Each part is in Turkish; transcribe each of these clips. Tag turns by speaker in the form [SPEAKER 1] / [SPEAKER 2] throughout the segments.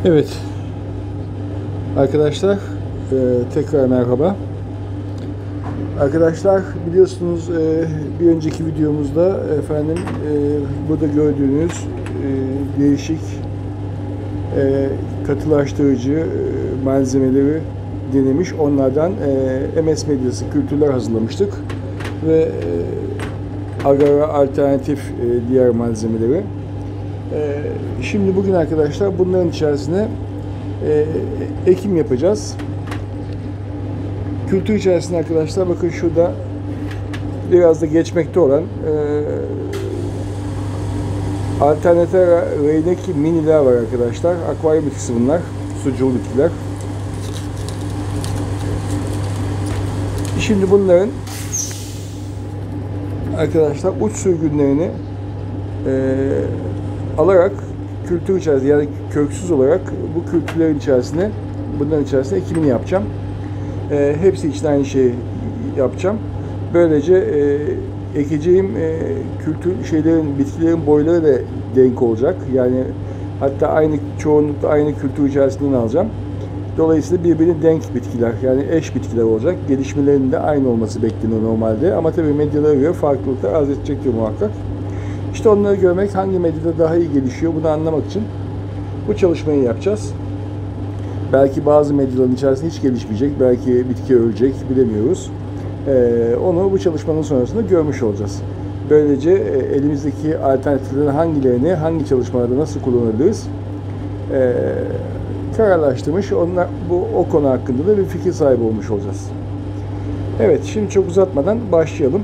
[SPEAKER 1] Evet arkadaşlar, tekrar merhaba. Arkadaşlar biliyorsunuz bir önceki videomuzda burada gördüğünüz değişik katılaştırıcı malzemeleri denemiş. Onlardan MS medyası kültürler hazırlamıştık ve agara alternatif diğer malzemeleri. Şimdi bugün arkadaşlar bunların içerisine ekim yapacağız. Kültür içerisinde arkadaşlar bakın şurada biraz da geçmekte olan Alternatera Reineki miniler var arkadaşlar. Akvaryum bitkisi bunlar. Sucul bitkiler. Şimdi bunların arkadaşlar uç sürgünlerini alarak kültür içerisinde, yani köksüz olarak bu kültürlerin içerisine, bunların içerisine ekimini yapacağım. Hepsi için aynı şeyi yapacağım. Böylece ekeceğim bitkilerin boyları da denk olacak. Yani hatta çoğunlukla aynı kültür içerisinden alacağım. Dolayısıyla birbirine denk bitkiler, yani eş bitkiler olacak. Gelişmelerinin de aynı olması bekleniyor normalde. Ama tabii medyalara göre farklılıklar arz edecektir muhakkak. İşte onları görmek, hangi medyada daha iyi gelişiyor bunu anlamak için bu çalışmayı yapacağız. Belki bazı medyaların içerisinde hiç gelişmeyecek, belki bitki ölecek, bilemiyoruz. Onu bu çalışmanın sonrasında görmüş olacağız. Böylece elimizdeki alternatiflerin hangilerini, hangi çalışmalarda nasıl kullanabiliriz kararlaştırmış, o konu hakkında da bir fikir sahibi olmuş olacağız. Evet, şimdi çok uzatmadan başlayalım.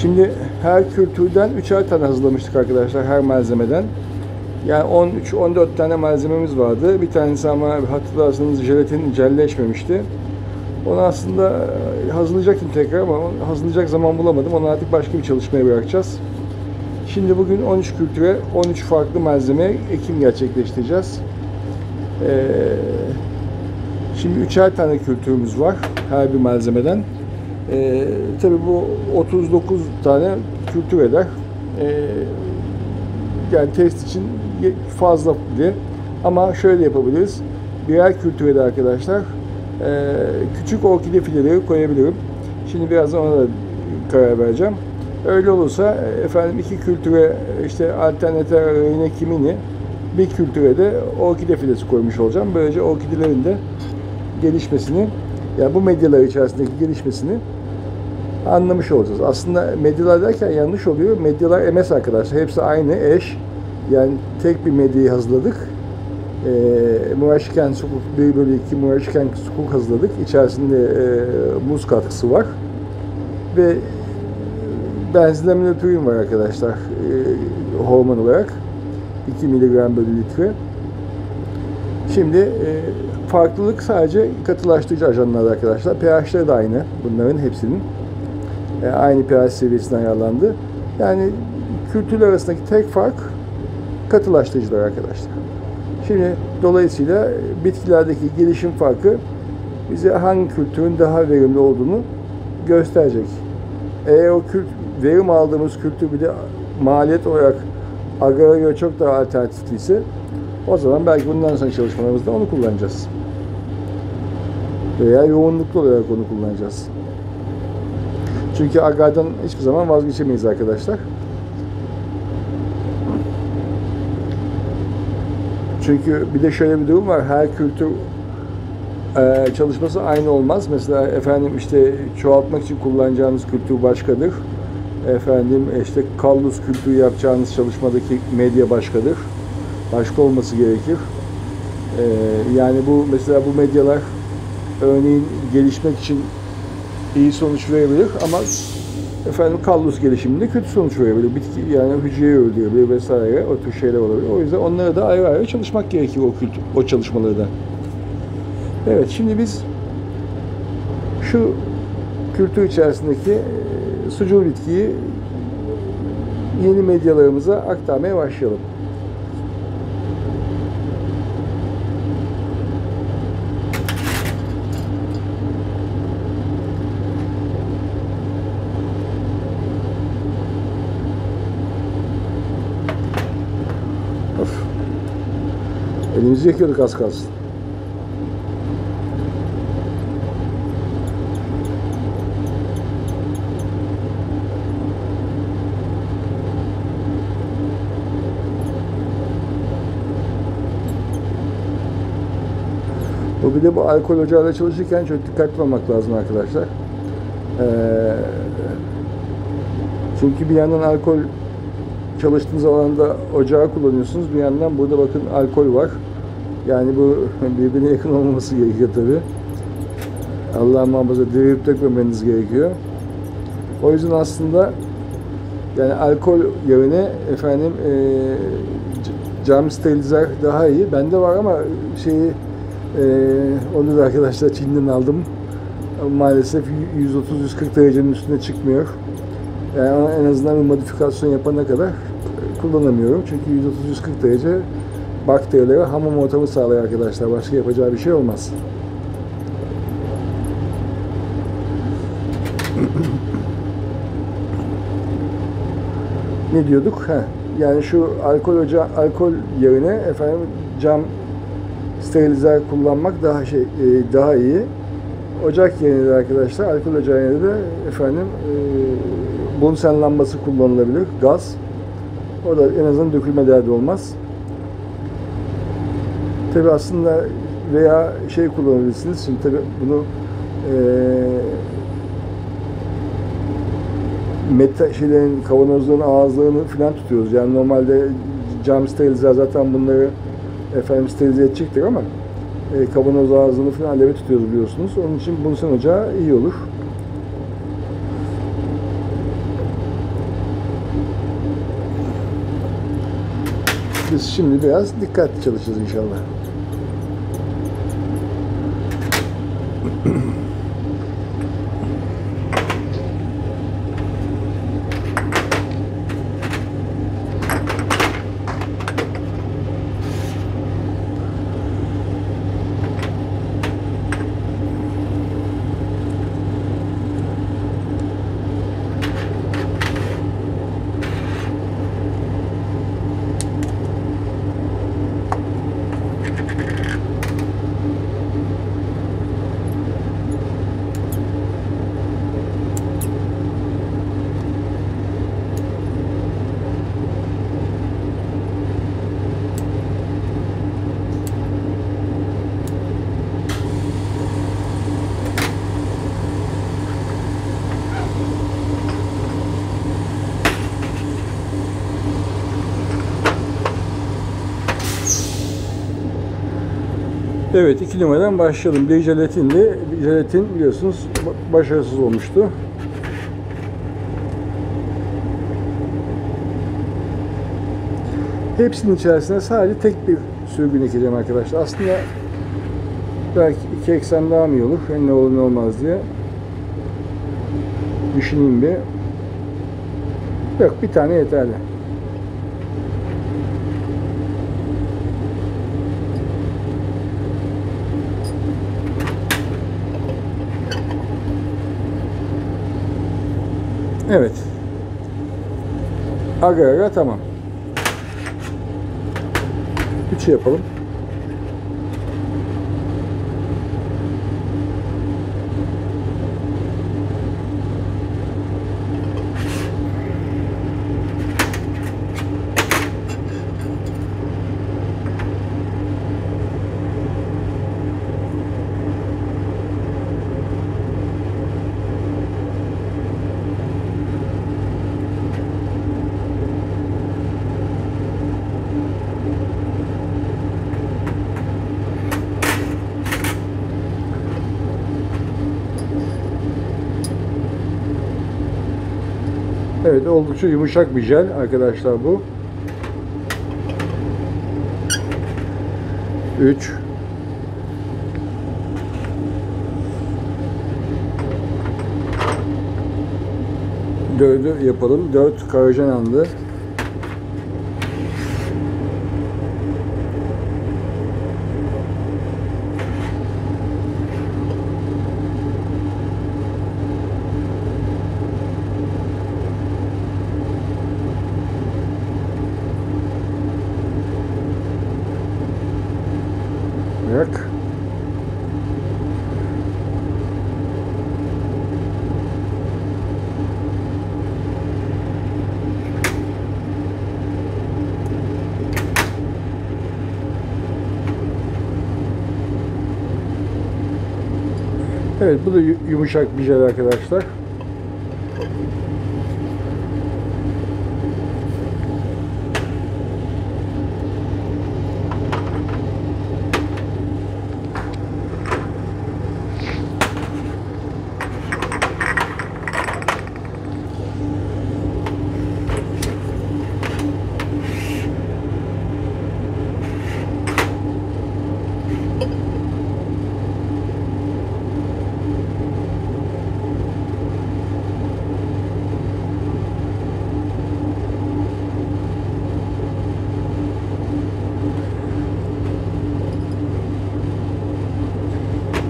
[SPEAKER 1] Şimdi her kültürden 3'er tane hazırlamıştık arkadaşlar, her malzemeden. Yani 13-14 tane malzememiz vardı. Bir tanesi ama hatırlarsanız jelatin jelleşmemişti. Onu aslında hazırlayacaktım tekrar ama hazırlayacak zaman bulamadım. Onu artık başka bir çalışmaya bırakacağız. Şimdi bugün 13 kültüre 13 farklı malzeme ekim gerçekleştireceğiz. Şimdi 3'er tane kültürümüz var her bir malzemeden. Tabii bu 39 tane kültür eder. Yani test için fazla bile. Ama şöyle yapabiliriz. Birer kültüre de arkadaşlar küçük orkide fileleri koyabilirim. Şimdi birazdan ona da karar vereceğim. Öyle olursa iki kültüre işte Alternatera Reineki mini, bir kültüre de orkide filesi koymuş olacağım. Böylece orkidelerin de gelişmesini, yani bu medyalar içerisindeki gelişmesini anlamış olacağız. Aslında medyalar derken yanlış oluyor. Medyalar MS arkadaşlar. Hepsi aynı, eş. Yani tek bir medyayı hazırladık. Muraşken sukuk 1/2 Muraşken sukuk hazırladık. İçerisinde muz katkısı var. Ve benzilemlöpürin var arkadaşlar. Hormon olarak. 2 mg/litre. Şimdi farklılık sadece katılaştırıcı ajanlar arkadaşlar. pH'leri da aynı. Bunların hepsinin aynı pH seviyesine ayarlandı. Yani kültürler arasındaki tek fark katılaştırıcılar arkadaşlar. Şimdi dolayısıyla bitkilerdeki gelişim farkı bize hangi kültürün daha verimli olduğunu gösterecek. Eğer o verim aldığımız kültür bir de maliyet olarak agrara göre çok daha alternatifliyse, o zaman belki bundan sonra çalışmalarımızda onu kullanacağız. Veya yoğunluklu olarak onu kullanacağız. Çünkü agrardan hiçbir zaman vazgeçemeyiz arkadaşlar. Çünkü bir de şöyle bir durum var. Her kültür çalışması aynı olmaz. Mesela işte çoğaltmak için kullanacağınız kültür başkadır. İşte kallus kültürü yapacağınız çalışmadaki medya başkadır. Başka olması gerekir. Yani mesela bu medyalar örneğin gelişmek için iyi sonuç verebilir ama kallus gelişiminde kötü sonuç verebilir. Bitki yani hücreyi öldürebilir vesaire, o tür şeyler olabilir. O yüzden onlara da ayrı ayrı çalışmak gerekir, o çalışmaları da. Evet, şimdi biz şu kültür içerisindeki sucul bitkiyi yeni medyalarımıza aktarmaya başlayalım. Elimizi yakıyorduk az kalsın. Bir de bu alkol ocağıyla çalışırken çok dikkatli olmak lazım arkadaşlar. Çünkü bir yandan alkol çalıştığınız zaman da ocağı kullanıyorsunuz. Bir yandan burada bakın alkol var. Yani bu birbirine yakın olmaması gerekiyor tabi. Allah muhafaza devirip dökmemeniz gerekiyor. O yüzden aslında yani alkol yerine efendim cam sterilizer daha iyi. Bende var ama onu da arkadaşlar Çin'den aldım. Maalesef 130-140 derecenin üstüne çıkmıyor. Yani en azından bir modifikasyon yapana kadar kullanamıyorum. Çünkü 130-140 derece bakterilere hamam ortamı sağlıyor arkadaşlar. Başka yapacağı bir şey olmaz. Ne diyorduk? Yani şu alkol yerine efendim cam sterilizer kullanmak daha iyi. Ocak yerine de arkadaşlar alkol ocağı yerine de efendim bunsen lambası kullanılabilir. Gaz. O da en azından dökülme derdi olmaz. Tabi aslında veya kullanabilirsiniz. Şimdi tabi bunu kavanozların ağızlarını falan tutuyoruz. Yani normalde cam sterilizer zaten bunları efendim sterilize edecektir ama kavanoz ağzını falan aleve tutuyoruz biliyorsunuz. Onun için bunsen ocağı iyi olur. Biz şimdi biraz dikkatli çalışacağız inşallah. Evet, 2 numaradan başlayalım. Bir jelatin biliyorsunuz başarısız olmuştu. Hepsinin içerisine sadece tek bir sürgün ekeceğim arkadaşlar. Aslında belki 2 eksen daha mı iyi olur? Ne olur ne olmaz diye düşüneyim bir. Yok, bir tane yeterli. Evet. Aga tamam. 3 yapalım. Evet, oldukça yumuşak bir jel arkadaşlar bu. 3 4'ü yapalım. 4 karajan andı. Evet, bu da yumuşak bir jel arkadaşlar.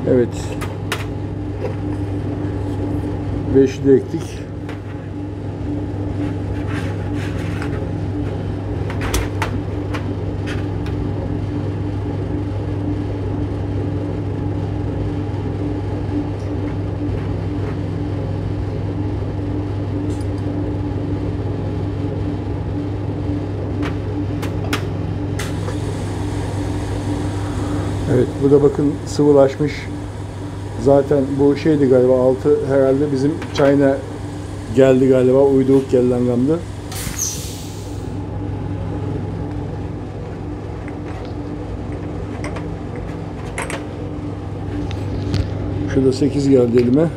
[SPEAKER 1] Evet. 5'i de ektik. Evet, bu da bakın sıvılaşmış. Zaten bu şeydi galiba, altı herhalde bizim China geldi galiba, uyduruk geldi anlamda. Şurada 8 geldi elime.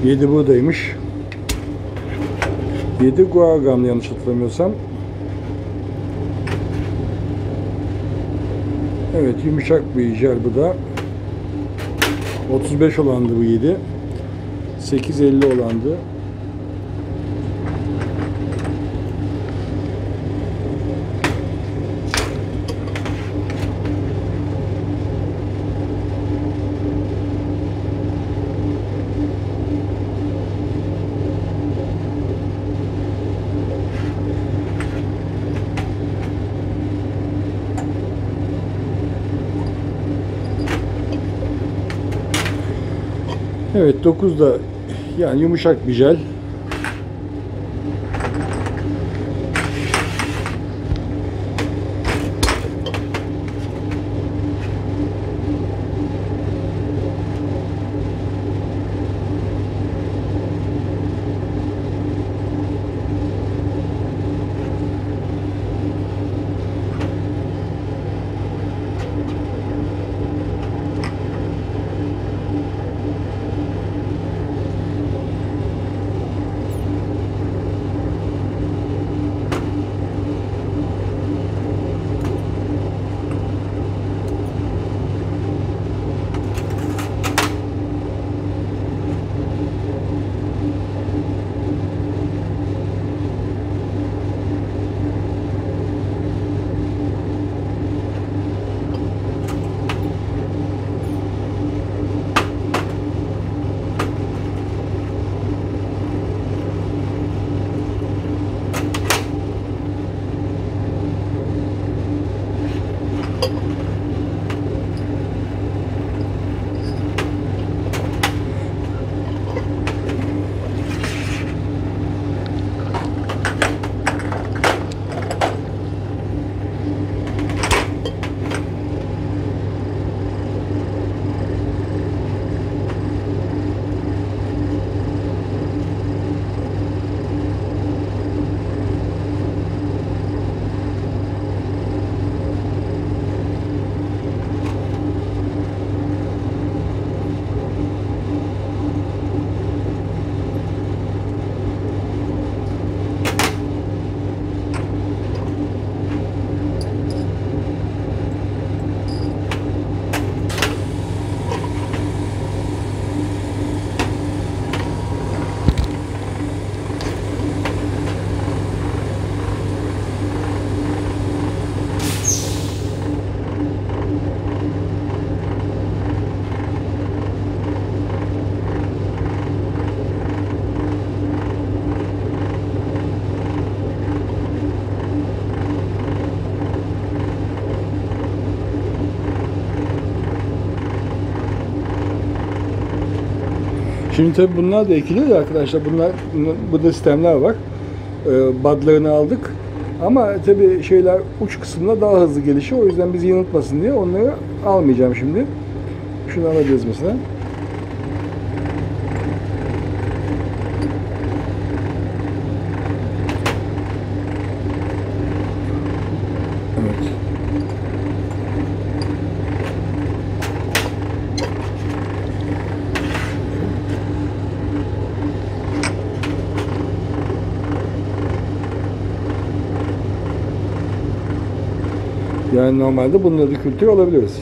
[SPEAKER 1] Yedi buradaymış. 7 guargam yanlış hatırlamıyorsam. Evet, yumuşak bir jel bu da. 35 olandı bu 7. 8.50 olandı. Evet, 9 da yani yumuşak bir jel. Şimdi tabii bunlar da ekiliyor ya arkadaşlar. Bu da sistemler var. Badlarını aldık. Ama tabii şeyler uç kısmında daha hızlı gelişiyor. O yüzden bizi yanıltmasın diye onları almayacağım şimdi. Şunu alacağız mesela. Evet. Yani normalde bunları da kültür alabiliriz.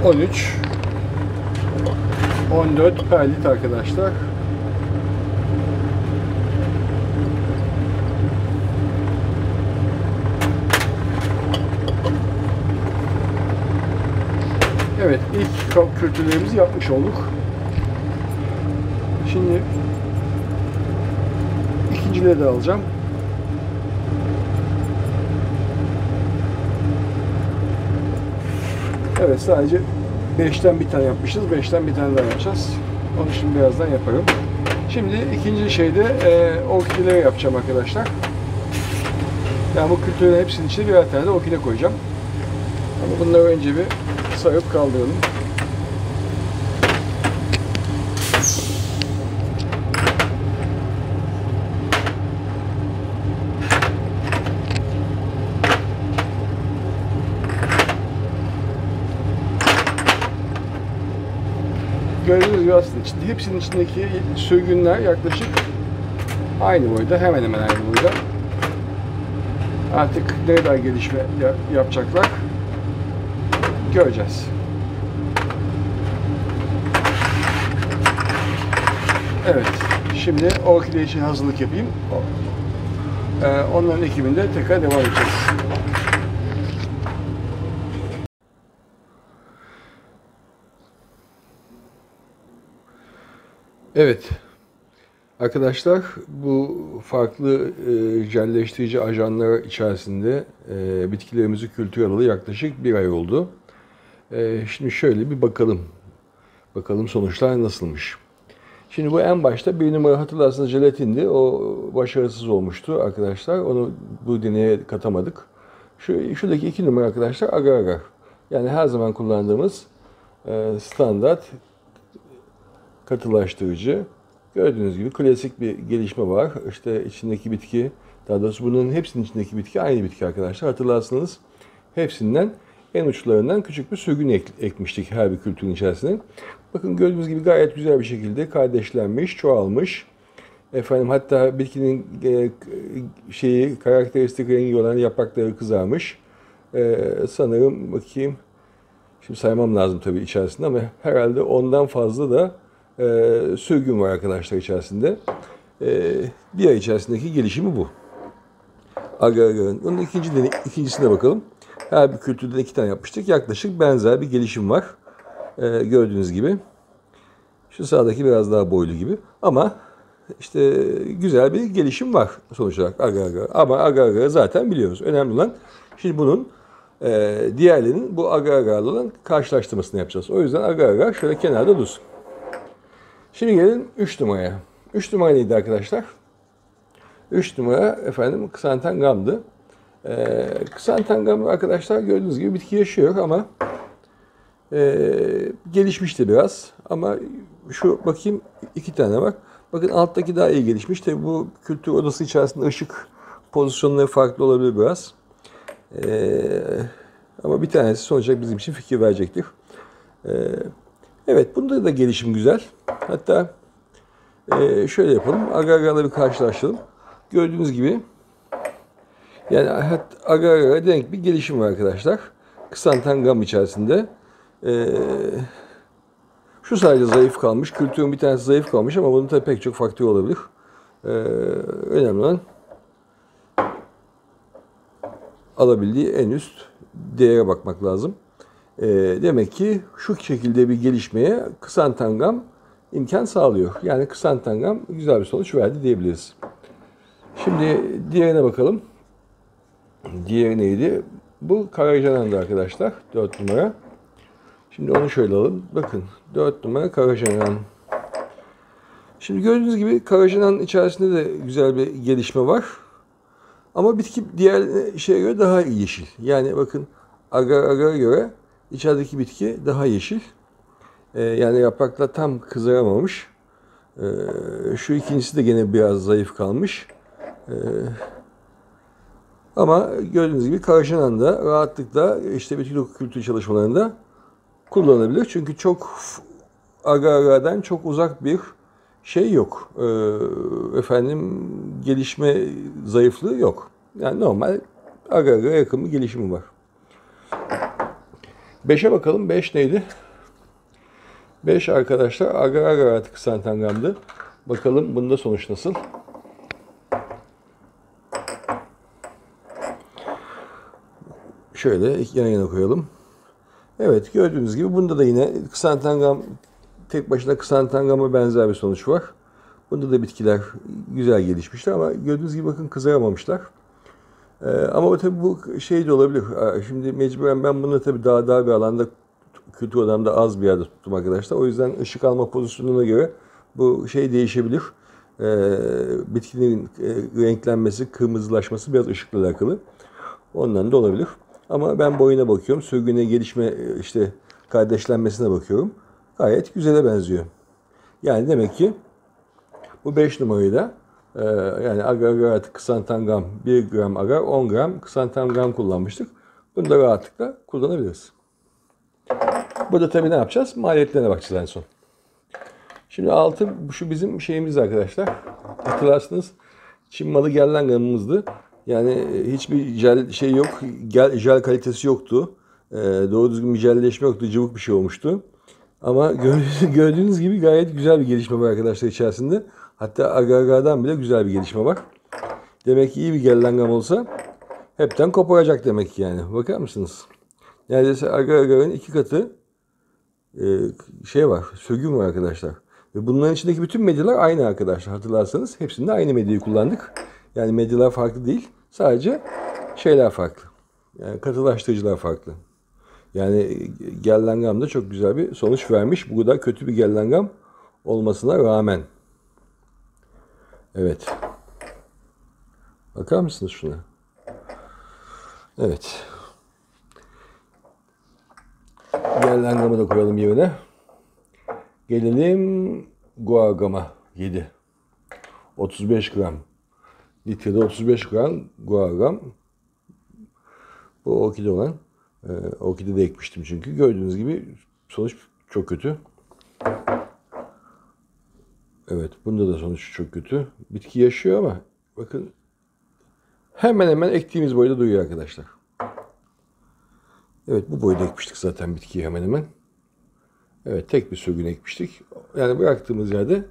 [SPEAKER 1] ...13... ...14 perlit arkadaşlar. Evet, ilk kültürlerimizi yapmış olduk. Şimdi ikincileri de alacağım. Evet, sadece 5'ten bir tane yapmışız. 5'ten bir tane daha yapacağız. Onu şimdi birazdan yaparım. Şimdi ikinci şeyde orkideleri yapacağım arkadaşlar. Yani bu kültürlerin hepsinin içine birer tane de orkide koyacağım. Ama bunları önce bir sarıp kaldıralım. Gördüğünüz gibi aslında hepsinin içindeki sürgünler yaklaşık aynı boyda, hemen hemen aynı boyda. Artık ne kadar gelişme yapacaklar göreceğiz. Evet, şimdi orkide için hazırlık yapayım. Onların ekibinde tekrar devam edeceğiz. Evet, arkadaşlar bu farklı jelleştirici ajanlar içerisinde bitkilerimizi kültür alalı yaklaşık bir ay oldu. Şimdi şöyle bir bakalım. Bakalım sonuçlar nasılmış. Şimdi bu en başta bir numara hatırlarsanız jelatindi. O başarısız olmuştu arkadaşlar. Onu bu deneye katamadık. Şuradaki 2 numara arkadaşlar agar agar. Yani her zaman kullandığımız standart katılaştırıcı. Gördüğünüz gibi klasik bir gelişme var. İşte içindeki bitki, daha doğrusu bunların hepsinin içindeki bitki aynı bitki arkadaşlar. Hatırlarsınız hepsinden en uçlarından küçük bir sürgün ekmiştik her bir kültürün içerisine. Bakın gördüğünüz gibi gayet güzel bir şekilde kardeşlenmiş, çoğalmış. Efendim hatta bitkinin karakteristik rengi olan yaprakları kızarmış. Sanırım bakayım. Şimdi saymam lazım tabii içerisinde ama herhalde ondan fazla da sürgün var arkadaşlar içerisinde. Bir ay içerisindeki gelişimi bu. Agar-agar'ın. Onun ikincisine bakalım. Her bir kültürden 2 tane yapmıştık. Yaklaşık benzer bir gelişim var. Gördüğünüz gibi. Şu sağdaki biraz daha boylu gibi. Ama işte güzel bir gelişim var sonuç olarak agar-agar. Ama agar-agar'ı zaten biliyoruz. Önemli olan şimdi bunun diğerlerinin bu agar-agar'la olan karşılaştırmasını yapacağız. O yüzden agar-agar şöyle kenarda dursun. Şimdi gelin 3 numaraya. 3 numara neydi arkadaşlar? 3 numara efendim ksantangamdı. Ksantangram arkadaşlar gördüğünüz gibi bitki yaşıyor ama gelişmişti biraz. Ama şu bakayım 2 tane var. Bakın alttaki daha iyi gelişmiş. Tabi bu kültür odası içerisinde ışık pozisyonları farklı olabilir biraz. Ama bir tanesi sonuç olarak bizim için fikir verecektir. Evet, bunda da gelişim güzel. Hatta şöyle yapalım. Agar-agar'la bir karşılaştıralım. Gördüğünüz gibi yani agar-agar'a denk bir gelişim var arkadaşlar. Ksantangram içerisinde. Şu sadece zayıf kalmış. Kültürün bir tanesi zayıf kalmış ama bunun tabii pek çok faktör olabilir. Önemli olan alabildiği en üst değere bakmak lazım. Demek ki şu şekilde bir gelişmeye ksantangram imkan sağlıyor. Yani ksantangram güzel bir sonuç verdi diyebiliriz. Şimdi diğerine bakalım. Diğeri neydi? Bu Karajanan'dı arkadaşlar. 4 numara. Şimdi onu şöyle alalım. Bakın 4 numara Karajanan. Şimdi gördüğünüz gibi Karajanan'ın içerisinde de güzel bir gelişme var. Ama bitki diğer şeye göre daha yeşil. Yani bakın agar-agar'a göre içerideki bitki daha yeşil. Yani yapraklar tam kızaramamış. Şu ikincisi de gene biraz zayıf kalmış. Ama gördüğünüz gibi Karajanan da rahatlıkla işte bitki doku kültürü çalışmalarında kullanılabilir. Çünkü çok agar-agar'dan çok uzak bir şey yok. Efendim gelişme zayıflığı yok. Yani normal agar-agar'a yakın bir gelişimi var. 5'e bakalım. 5 neydi? 5 arkadaşlar agar-agar artı ksantangamdı. Bakalım bunda sonuç nasıl? Şöyle yan yana koyalım. Evet gördüğünüz gibi bunda da yine ksantangram tek başına ksantangrama benzer bir sonuç var. Bunda da bitkiler güzel gelişmişler ama gördüğünüz gibi bakın kızaramamışlar. Ama tabii bu şey de olabilir. Şimdi mecburen ben bunu tabii daha dar bir alanda kültür odamda az bir yerde tuttum arkadaşlar. O yüzden ışık alma pozisyonuna göre bu şey değişebilir. Bitkinin renklenmesi, kırmızılaşması biraz ışıkla alakalı. Ondan da olabilir. Ama ben boyuna bakıyorum. Sürgüne gelişme işte kardeşlenmesine bakıyorum. Gayet güzele benziyor. Yani demek ki bu 5 numarayı da yani agar-agar artı ksantangram 1 gram agar 10 gram ksantangram kullanmıştık. Bunu da rahatlıkla kullanabiliriz. Burada tabii ne yapacağız? Maliyetlerine bakacağız en son. Şimdi 6 şu bizim şeyimiz arkadaşlar. Hatırlarsınız Çin malı gerlangamımızdı. Yani hiçbir jel şey yok. Jel kalitesi yoktu. Doğru düzgün bir jelleşme yoktu. Cıvık bir şey olmuştu. Ama gördüğünüz gibi gayet güzel bir gelişme var arkadaşlar içerisinde. Hatta agar-agar'dan bile güzel bir gelişme var. Demek ki iyi bir gellangam olsa hepten koparacak demek ki yani. Bakar mısınız? Neredeyse agar-agar'ın 2 katı şey var, sürgün var arkadaşlar. Ve bunların içindeki bütün medyalar aynı arkadaşlar. Hatırlarsanız hepsinde aynı medyayı kullandık. Yani medyalar farklı değil. Sadece şeyler farklı. Yani katılaştırıcılar farklı. Yani gellangam da çok güzel bir sonuç vermiş. Bu kadar kötü bir gellangam olmasına rağmen. Evet. Bakar mısınız şuna? Evet. Diğer langamı da koyalım yerine. Gelelim guargama 7. 35 gram. Litrede 35 gram guargam. Bu orkide olan. Orkide de ekmiştim çünkü. Gördüğünüz gibi sonuç çok kötü. Evet, bunda da sonuç çok kötü. Bitki yaşıyor ama bakın hemen hemen ektiğimiz boyda duyuyor arkadaşlar. Evet, bu boyda ekmiştik zaten bitkiyi hemen hemen. Evet, tek bir sürgün ekmiştik. Yani bıraktığımız yerde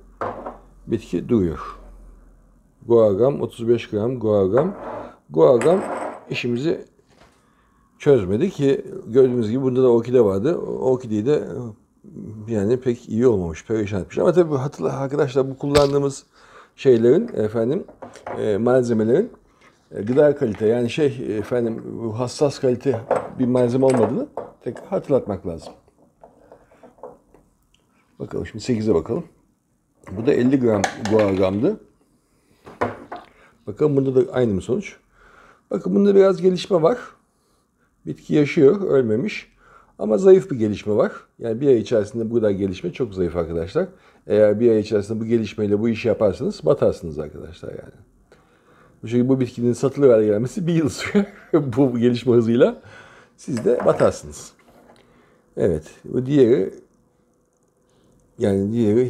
[SPEAKER 1] bitki duruyor. Guargam 35 gram guargam. Guargam işimizi çözmedi ki gördüğünüz gibi bunda da orkide vardı. Orkideyi de yani pek iyi olmamış, perişan etmiş. Ama tabii arkadaşlar bu kullandığımız şeylerin malzemelerin gıda kalite yani bu hassas kalite bir malzeme olmadığını tek hatırlatmak lazım. Bakalım şimdi 8'e bakalım. Bu da 50 gram guargamdı. Bakalım bunda da aynı mı sonuç? Bakın bunda biraz gelişme var. Bitki yaşıyor, ölmemiş. Ama zayıf bir gelişme var. Yani bir ay içerisinde bu kadar gelişme çok zayıf arkadaşlar. Eğer bir ay içerisinde bu gelişmeyle bu işi yaparsanız batarsınız arkadaşlar yani. Çünkü bu bitkinin satılır hale gelmesi bir yıl sürüyor. Bu gelişme hızıyla siz de batarsınız. Evet, bu diğeri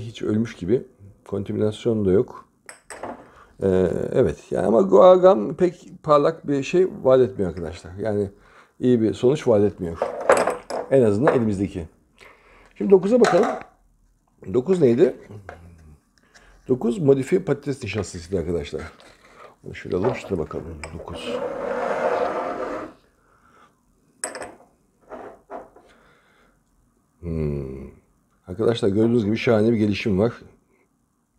[SPEAKER 1] hiç ölmüş gibi. Kontaminasyon da yok. Evet yani ama guargam pek parlak bir şey vaat etmiyor arkadaşlar. Yani iyi bir sonuç vaat etmiyor. En azından elimizdeki. Şimdi 9'a bakalım. 9 neydi? 9 modifiye patates nişastasıydı arkadaşlar. Bunu şöyle alalım, şuna bakalım. 9. Arkadaşlar gördüğünüz gibi şahane bir gelişim var.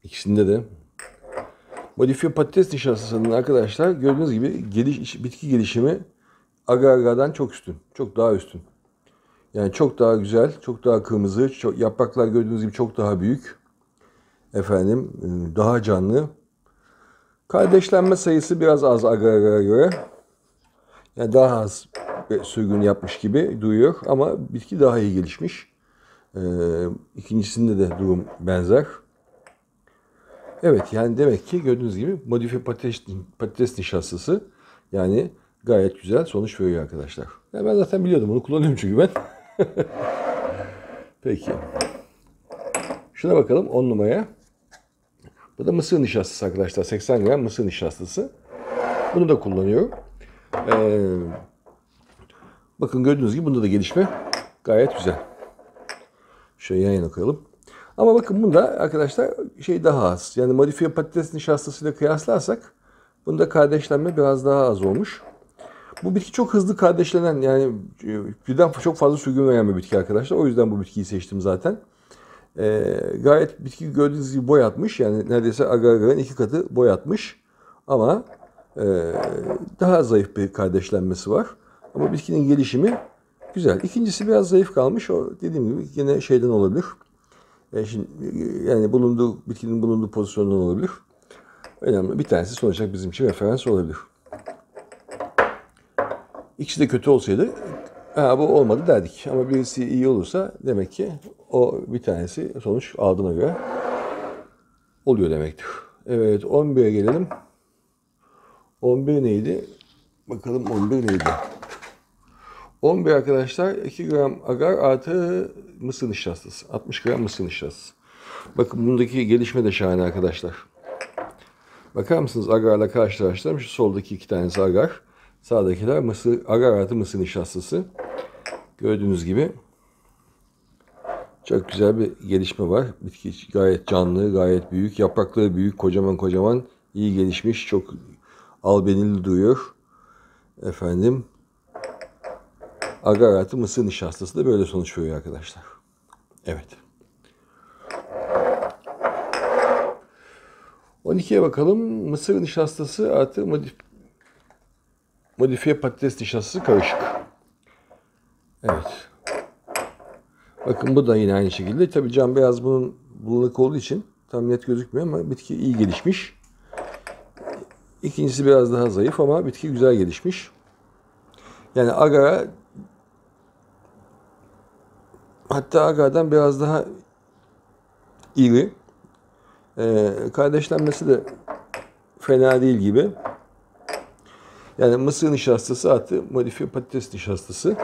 [SPEAKER 1] İkisinde de. Modifiye patates nişastasının arkadaşlar gördüğünüz gibi bitki gelişimi agar-agar'dan çok üstün. Çok daha üstün. Yani çok daha güzel, çok daha kırmızı, yapraklar gördüğünüz gibi çok daha büyük. Efendim, daha canlı. Kardeşlenme sayısı biraz az agar-agar'a göre. Yani daha az sürgün yapmış gibi duyuyor ama bitki daha iyi gelişmiş. İkincisinde de durum benzer. Evet yani demek ki gördüğünüz gibi modifiye patates nişastası yani gayet güzel sonuç veriyor arkadaşlar. Yani ben zaten biliyordum, bunu kullanıyorum çünkü ben. Peki. Şuna bakalım 10 numaraya. Bu da mısır nişastası arkadaşlar. 80 gram mısır nişastası. Bunu da kullanıyorum. Bakın gördüğünüz gibi bunda da gelişme gayet güzel. Şöyle yan yana koyalım. Ama bakın bunda arkadaşlar daha az. Yani modifiye patates nişastasıyla kıyaslarsak bunda kardeşlenme biraz daha az olmuş. Bu bitki çok hızlı kardeşlenen yani birden çok fazla sürgün veren bir bitki arkadaşlar. O yüzden bu bitkiyi seçtim zaten. Gayet bitki gördüğünüz gibi boy atmış. Yani neredeyse agar-agar'ın 2 katı boy atmış. Ama daha zayıf bir kardeşlenmesi var. Ama bitkinin gelişimi güzel. İkincisi biraz zayıf kalmış. O dediğim gibi yine şeyden olabilir. Yani bitkinin bulunduğu pozisyondan olabilir. Önemli. Bir tanesi sonuç olarak bizim için referans olabilir. İkisi de kötü olsaydı bu olmadı derdik. Ama birisi iyi olursa demek ki o bir tanesi sonuç aldığına göre oluyor demektir. Evet 11'e gelelim. 11 neydi? Bakalım 11 neydi? 11 arkadaşlar 2 gram agar artı mısır nişastası. 60 gram mısır nişastası. Bakın bundaki gelişme de şahane arkadaşlar. Bakar mısınız agarla karşılaştırdım. Şu soldaki 2 tanesi agar. Sağdakiler agar artı mısır nişastası. Gördüğünüz gibi çok güzel bir gelişme var. Bitki gayet canlı, gayet büyük. Yaprakları büyük, kocaman kocaman. İyi gelişmiş, çok albenili duruyor. Efendim, agar artı mısır nişastası da böyle sonuç veriyor arkadaşlar. Evet. 12'ye bakalım. Mısır nişastası artı modifiye patates nişastası karışık. Evet. Bakın bu da yine aynı şekilde. Tabii cam beyaz bunun bulanık olduğu için tam net gözükmüyor ama bitki iyi gelişmiş. İkincisi biraz daha zayıf ama bitki güzel gelişmiş. Yani agara Hatta agardan biraz daha iri. Kardeşlenmesi de fena değil gibi. Yani mısır nişastası artı modifiye patates nişastası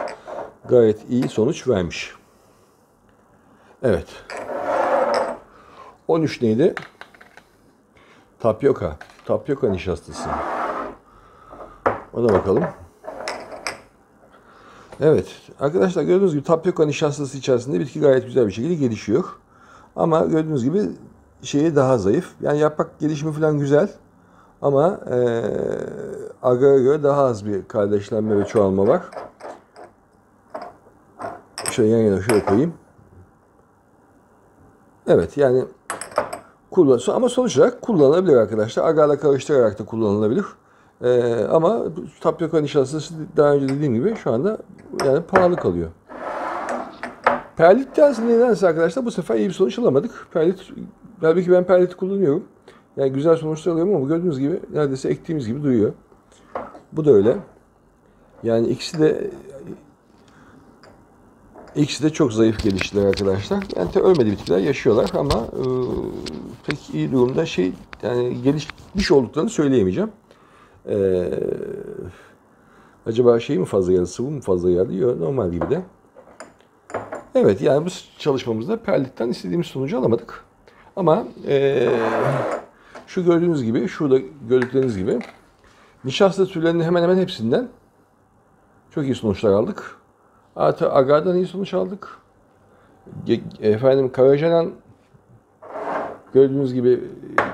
[SPEAKER 1] gayet iyi sonuç vermiş. Evet. 13 neydi? Tapyoka. Tapyoka nişastası. Ona bakalım. Evet. Arkadaşlar gördüğünüz gibi tapyoka nişastası içerisinde bitki gayet güzel bir şekilde gelişiyor. Ama gördüğünüz gibi şeyi daha zayıf. Yani yaprak gelişimi falan güzel. Ama agara göre daha az bir kardeşlenme ve çoğalma var. Şöyle yan yana şöyle koyayım. Evet yani ama sonuç olarak kullanılabilir arkadaşlar. Agarla karıştırarak da kullanılabilir. Ama tapyoka nişastası daha önce dediğim gibi şu anda yani pahalı kalıyor. Perlit nedense arkadaşlar bu sefer iyi bir sonuç alamadık. Perlit, halbuki ben perlit kullanıyorum. Yani güzel sonuçlar alıyorum ama gördüğünüz gibi neredeyse ektiğimiz gibi duruyor. Bu da öyle. Yani ikisi de çok zayıf geliştiler arkadaşlar. Yani ölmedi bitkiler yaşıyorlar ama pek iyi durumda yani gelişmiş olduklarını söyleyemeyeceğim. Acaba şey mi fazla geldi, sıvı mı fazla geldi? Yok, normal gibi de. Evet yani bu çalışmamızda perlitten istediğimiz sonucu alamadık. Ama şu gördüğünüz gibi, şurada gördükleriniz gibi nişasta türlerinin hemen hemen hepsinden çok iyi sonuçlar aldık. Artı agardan iyi sonuç aldık. Efendim Karacanan gördüğünüz gibi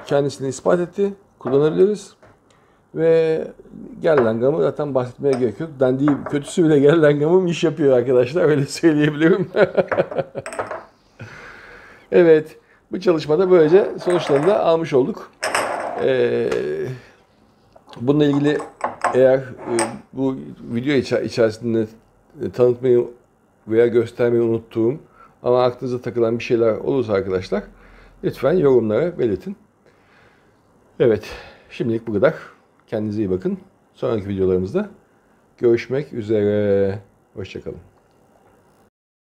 [SPEAKER 1] kendisini ispat etti. Kullanabiliriz. Ve Gerlangam'ı zaten bahsetmeye gerek yok. Dandiği kötüsü bile Gerlangam'ım iş yapıyor arkadaşlar. Öyle söyleyebilirim. Evet. Bu çalışmada böylece sonuçlarını da almış olduk. Bununla ilgili eğer bu video içerisinde tanıtmayı veya göstermeyi unuttuğum ama aklınıza takılan bir şeyler olursa arkadaşlar lütfen yorumlara belirtin. Evet. Şimdilik bu kadar. Kendinize iyi bakın. Sonraki videolarımızda görüşmek üzere. Hoşça kalın.